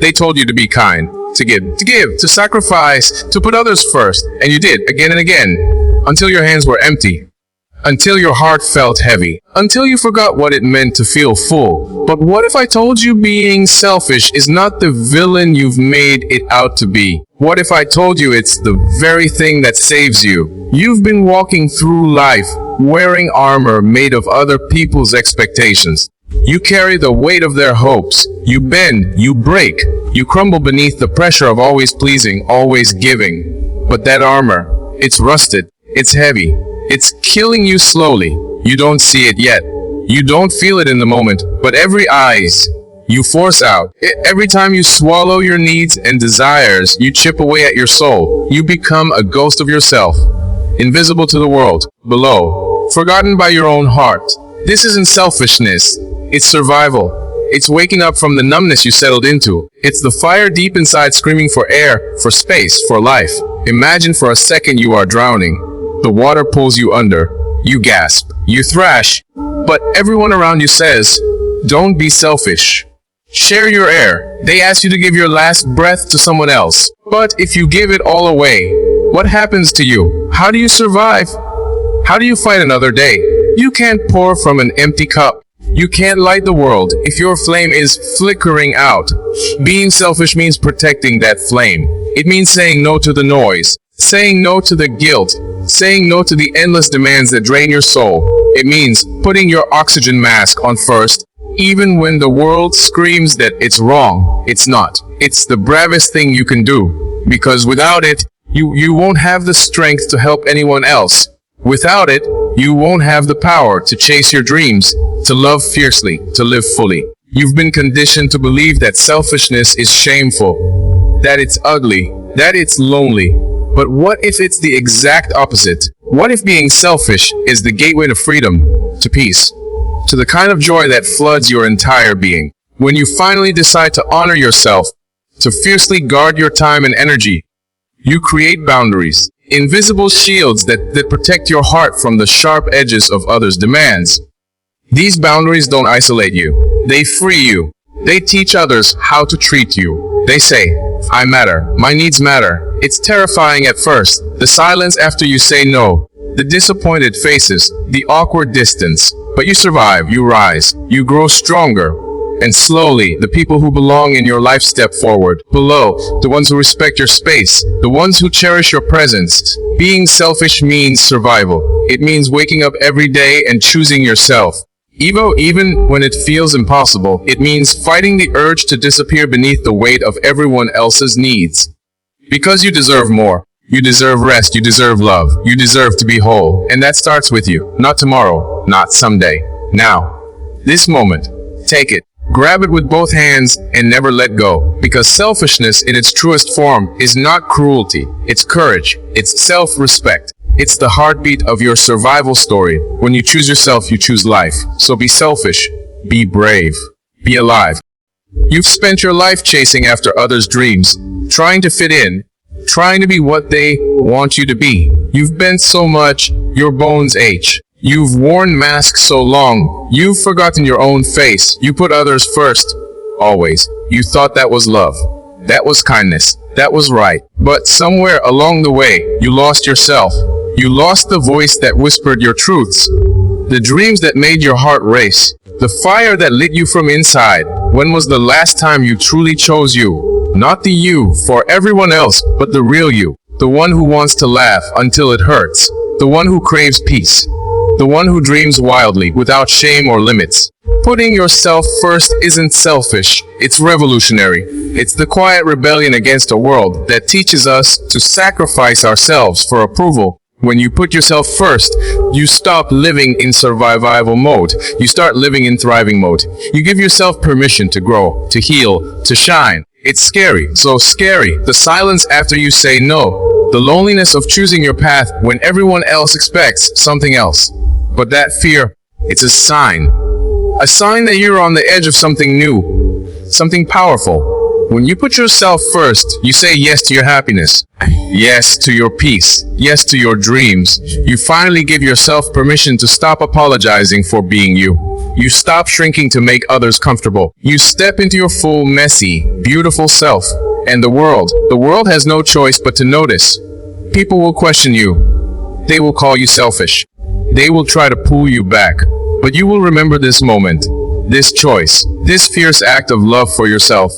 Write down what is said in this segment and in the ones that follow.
They told you to be kind, to give, to sacrifice, to put others first, and you did, again and again, until your hands were empty. Until your heart felt heavy, until you forgot what it meant to feel full. But what if I told you being selfish is not the villain you've made it out to be? What if I told you it's the very thing that saves you? You've been walking through life wearing armor made of other people's expectations. You carry the weight of their hopes. You bend, you break, you crumble beneath the pressure of always pleasing, always giving. But that armor, it's rusted, it's heavy. It's killing you slowly. You don't see it yet. You don't feel it in the moment, but every eyes you force out, every time you swallow your needs and desires, you chip away at your soul. You become a ghost of yourself, invisible to the world below, forgotten by your own heart. This isn't selfishness. It's survival. It's waking up from the numbness you settled into. It's the fire deep inside screaming for air, for space, for life. Imagine for a second you are drowning. The water pulls you under. You gasp. You thrash. But everyone around you says, don't be selfish. Share your air. They ask you to give your last breath to someone else. But if you give it all away, what happens to you? How do you survive? How do you fight another day? You can't pour from an empty cup. You can't light the world if your flame is flickering out. Being selfish means protecting that flame. It means saying no to the noise. Saying no to the guilt. Saying no to the endless demands that drain your soul. It means putting your oxygen mask on first, even when the world screams that it's wrong. It's not. It's the bravest thing you can do. Because without it, you won't have the strength to help anyone else. Without it, you won't have the power to chase your dreams, to love fiercely, to live fully. You've been conditioned to believe that selfishness is shameful, that it's ugly, that it's lonely. But what if it's the exact opposite? What if being selfish is the gateway to freedom, to peace, to the kind of joy that floods your entire being? When you finally decide to honor yourself, to fiercely guard your time and energy, you create boundaries, invisible shields that protect your heart from the sharp edges of others' demands. These boundaries don't isolate you. They free you. They teach others how to treat you. They say, I matter. My needs matter. It's terrifying at first. The silence after you say no. The disappointed faces. The awkward distance. But you survive. You rise. You grow stronger. And slowly, the people who belong in your life step forward. Below, the ones who respect your space. The ones who cherish your presence. Being selfish means survival. It means waking up every day and choosing yourself. Even when it feels impossible, it means fighting the urge to disappear beneath the weight of everyone else's needs. Because you deserve more. You deserve rest. You deserve love. You deserve to be whole. And that starts with you. Not tomorrow. Not someday. Now. This moment. Take it. Grab it with both hands and never let go. Because selfishness in its truest form is not cruelty. It's courage. It's self-respect. It's the heartbeat of your survival story. When you choose yourself, you choose life. So be selfish. Be brave. Be alive. You've spent your life chasing after others' dreams, trying to fit in, trying to be what they want you to be. You've bent so much, your bones ache. You've worn masks so long, you've forgotten your own face. You put others first, always. You thought that was love. That was kindness. That was right. But somewhere along the way, you lost yourself. You lost the voice that whispered your truths, the dreams that made your heart race, the fire that lit you from inside. When was the last time you truly chose you? Not the you for everyone else, but the real you. The one who wants to laugh until it hurts. The one who craves peace. The one who dreams wildly without shame or limits. Putting yourself first isn't selfish, it's revolutionary. It's the quiet rebellion against a world that teaches us to sacrifice ourselves for approval. When you put yourself first, you stop living in survival mode. You start living in thriving mode. You give yourself permission to grow, to heal, to shine. It's scary, so scary. The silence after you say no. The loneliness of choosing your path when everyone else expects something else. But that fear, it's a sign. A sign that you're on the edge of something new, something powerful. When you put yourself first, you say yes to your happiness, yes to your peace, yes to your dreams. You finally give yourself permission to stop apologizing for being you. You stop shrinking to make others comfortable. You step into your full, messy, beautiful self. And the world has no choice but to notice. People will question you. They will call you selfish. They will try to pull you back. But you will remember this moment, this choice, this fierce act of love for yourself.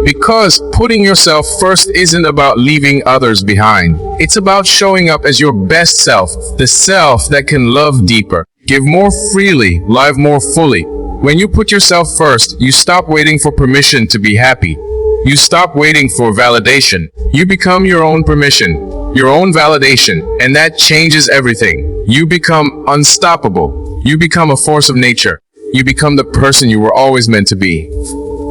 Because putting yourself first isn't about leaving others behind. It's about showing up as your best self, the self that can love deeper, give more freely, live more fully. When you put yourself first, you stop waiting for permission to be happy. You stop waiting for validation. You become your own permission, your own validation, and that changes everything. You become unstoppable. You become a force of nature. You become the person you were always meant to be.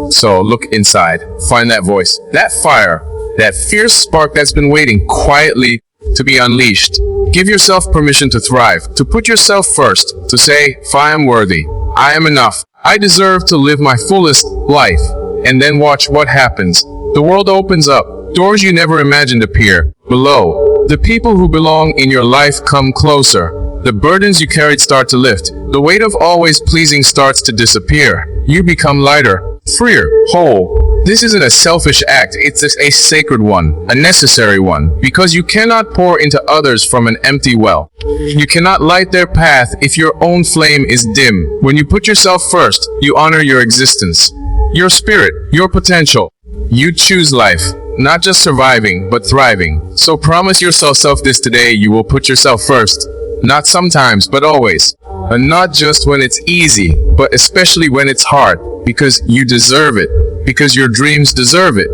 So look inside, find that voice, that fire, that fierce spark that's been waiting quietly to be unleashed. Give yourself permission to thrive, to put yourself first, to say, I am worthy, I am enough, I deserve to live my fullest life. And then watch what happens. The world opens up, doors you never imagined appear below. The people who belong in your life come closer. The burdens you carried start to lift. The weight of always pleasing starts to disappear. You become lighter, freer, whole. This isn't a selfish act, it's a sacred one, a necessary one, because you cannot pour into others from an empty well. You cannot light their path if your own flame is dim. When you put yourself first, you honor your existence, your spirit, your potential. You choose life, not just surviving, but thriving. So promise yourself this today, you will put yourself first. Not sometimes, but always. And not just when it's easy, but especially when it's hard. Because you deserve it. Because your dreams deserve it.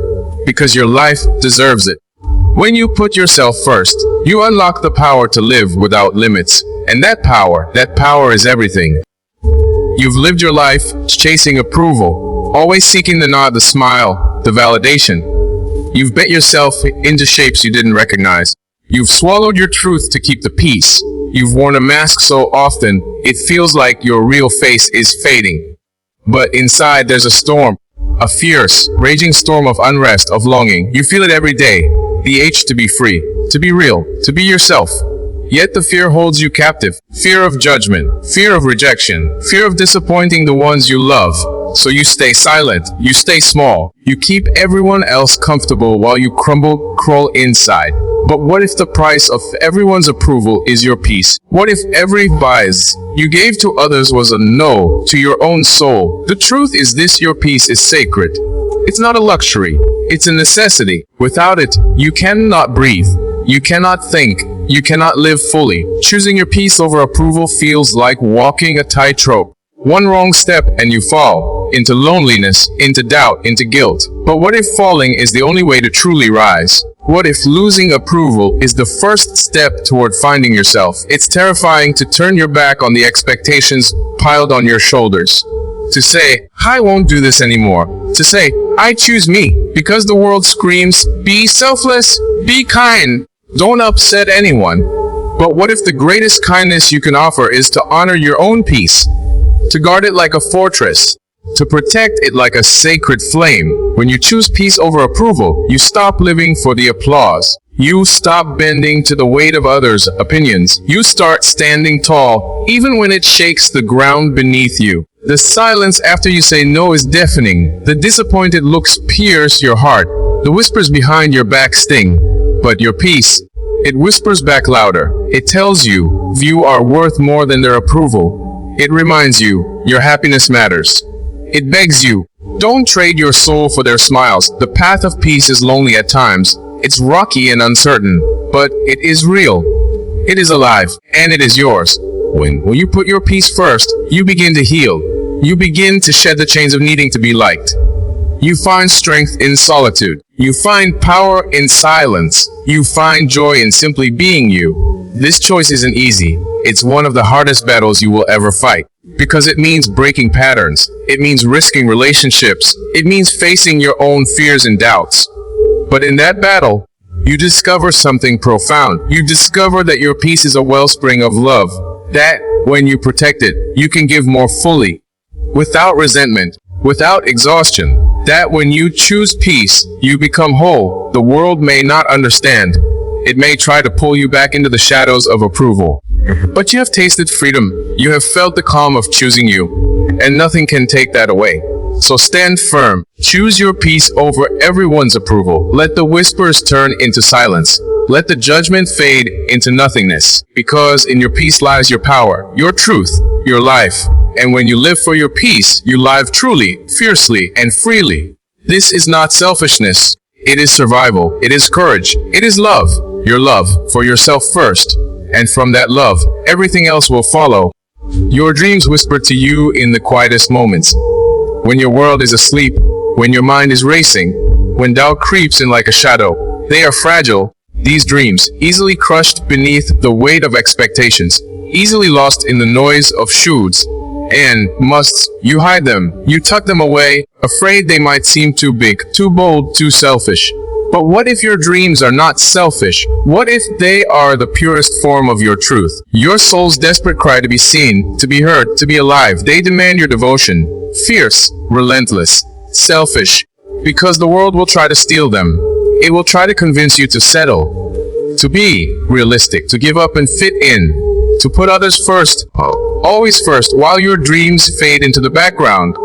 Because your life deserves it. When you put yourself first, you unlock the power to live without limits. And that power is everything. You've lived your life chasing approval, always seeking the nod, the smile, the validation. You've bent yourself into shapes you didn't recognize. You've swallowed your truth to keep the peace. You've worn a mask so often, it feels like your real face is fading. But inside there's a storm, a fierce, raging storm of unrest, of longing. You feel it every day, the itch to be free, to be real, to be yourself. Yet the fear holds you captive. Fear of judgment, fear of rejection, fear of disappointing the ones you love. So you stay silent, you stay small, you keep everyone else comfortable while you crawl inside. But what if the price of everyone's approval is your peace? What if every bias you gave to others was a no to your own soul? The truth is this: your peace is sacred. It's not a luxury, it's a necessity. Without it, you cannot breathe, you cannot think, you cannot live fully. Choosing your peace over approval feels like walking a tightrope. One wrong step and you fall into loneliness, into doubt, into guilt. But what if falling is the only way to truly rise? What if losing approval is the first step toward finding yourself? It's terrifying to turn your back on the expectations piled on your shoulders. To say, I won't do this anymore. To say, I choose me. Because the world screams, be selfless, be kind, don't upset anyone. But what if the greatest kindness you can offer is to honor your own peace? To guard it like a fortress, to protect it like a sacred flame. When you choose peace over approval, you stop living for the applause. You stop bending to the weight of others' opinions. You start standing tall, even when it shakes the ground beneath you. The silence after you say no is deafening. The disappointed looks pierce your heart. The whispers behind your back sting. But your peace, it whispers back louder. It tells you, you are worth more than their approval. It reminds you, your happiness matters. It begs you, don't trade your soul for their smiles. The path of peace is lonely at times. It's rocky and uncertain, but it is real. It is alive, and it is yours. When you put your peace first, you begin to heal. You begin to shed the chains of needing to be liked. You find strength in solitude. You find power in silence. You find joy in simply being you. This choice isn't easy. It's one of the hardest battles you will ever fight. Because it means breaking patterns. It means risking relationships. It means facing your own fears and doubts. But in that battle, you discover something profound. You discover that your peace is a wellspring of love. That, when you protect it, you can give more fully. Without resentment. Without exhaustion. That when you choose peace, you become whole. The world may not understand. It may try to pull you back into the shadows of approval. But you have tasted freedom. You have felt the calm of choosing you. And nothing can take that away. So stand firm. Choose your peace over everyone's approval. Let the whispers turn into silence. Let the judgment fade into nothingness. Because in your peace lies your power, your truth, your life. And when you live for your peace, you live truly, fiercely, and freely. This is not selfishness. It is survival. It is courage. It is love. Your love for yourself first. And from that love, everything else will follow. Your dreams whisper to you in the quietest moments. When your world is asleep, when your mind is racing, when doubt creeps in like a shadow. They are fragile, these dreams, easily crushed beneath the weight of expectations, easily lost in the noise of shoulds and musts. You hide them, you tuck them away, afraid they might seem too big, too bold, too selfish. But what if your dreams are not selfish? What if they are the purest form of your truth? Your soul's desperate cry to be seen, to be heard, to be alive. They demand your devotion. Fierce, relentless, selfish. Because the world will try to steal them. It will try to convince you to settle. To be realistic, to give up and fit in. To put others first, always first, while your dreams fade into the background.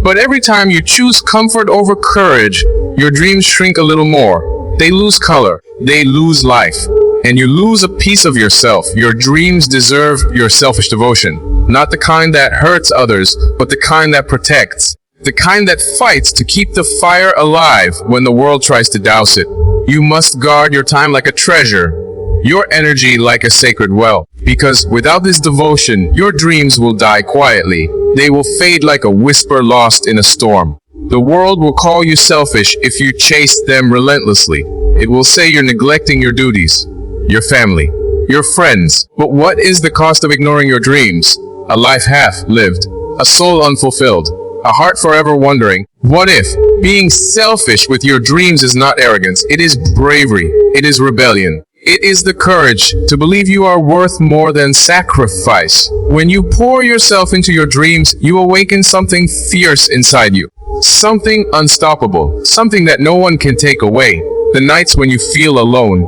But every time you choose comfort over courage, your dreams shrink a little more. They lose color. They lose life. And you lose a piece of yourself. Your dreams deserve your selfish devotion. Not the kind that hurts others, but the kind that protects. The kind that fights to keep the fire alive when the world tries to douse it. You must guard your time like a treasure. Your energy like a sacred well. Because without this devotion, your dreams will die quietly. They will fade like a whisper lost in a storm. The world will call you selfish if you chase them relentlessly. It will say you're neglecting your duties, your family, your friends. But what is the cost of ignoring your dreams? A life half lived, a soul unfulfilled, a heart forever wondering, what if? Being selfish with your dreams is not arrogance. It is bravery. It is rebellion. It is the courage to believe you are worth more than sacrifice. When you pour yourself into your dreams, you awaken something fierce inside you. Something unstoppable. Something that no one can take away. The nights when you feel alone.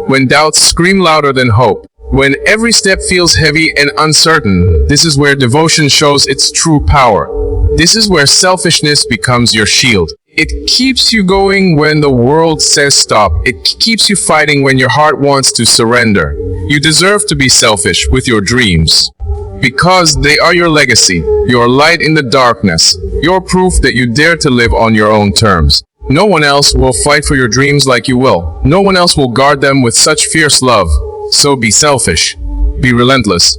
When doubts scream louder than hope. When every step feels heavy and uncertain. This is where devotion shows its true power. This is where selfishness becomes your shield. It keeps you going when the world says stop. It keeps you fighting when your heart wants to surrender. You deserve to be selfish with your dreams. Because they are your legacy, your light in the darkness, your proof that you dare to live on your own terms. No one else will fight for your dreams like you will. No one else will guard them with such fierce love. So be selfish. Be relentless.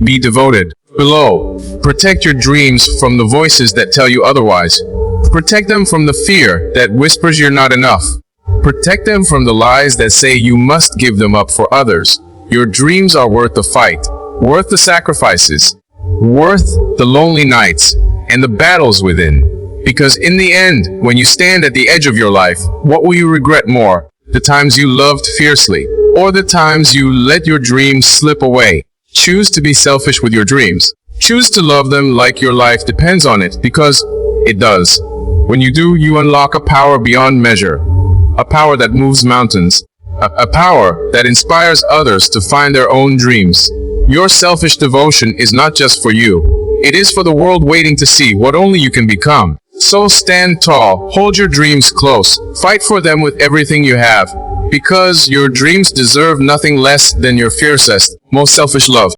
Be devoted. Below, protect your dreams from the voices that tell you otherwise. Protect them from the fear that whispers you're not enough. Protect them from the lies that say you must give them up for others. Your dreams are worth the fight, worth the sacrifices, worth the lonely nights and the battles within. Because in the end, when you stand at the edge of your life, what will you regret more? The times you loved fiercely, or the times you let your dreams slip away? Choose to be selfish with your dreams. Choose to love them like your life depends on it, because it does. When you do, you unlock a power beyond measure. A power that moves mountains. A power that inspires others to find their own dreams. Your selfish devotion is not just for you. It is for the world waiting to see what only you can become. So stand tall, hold your dreams close, fight for them with everything you have. Because your dreams deserve nothing less than your fiercest, most selfish love.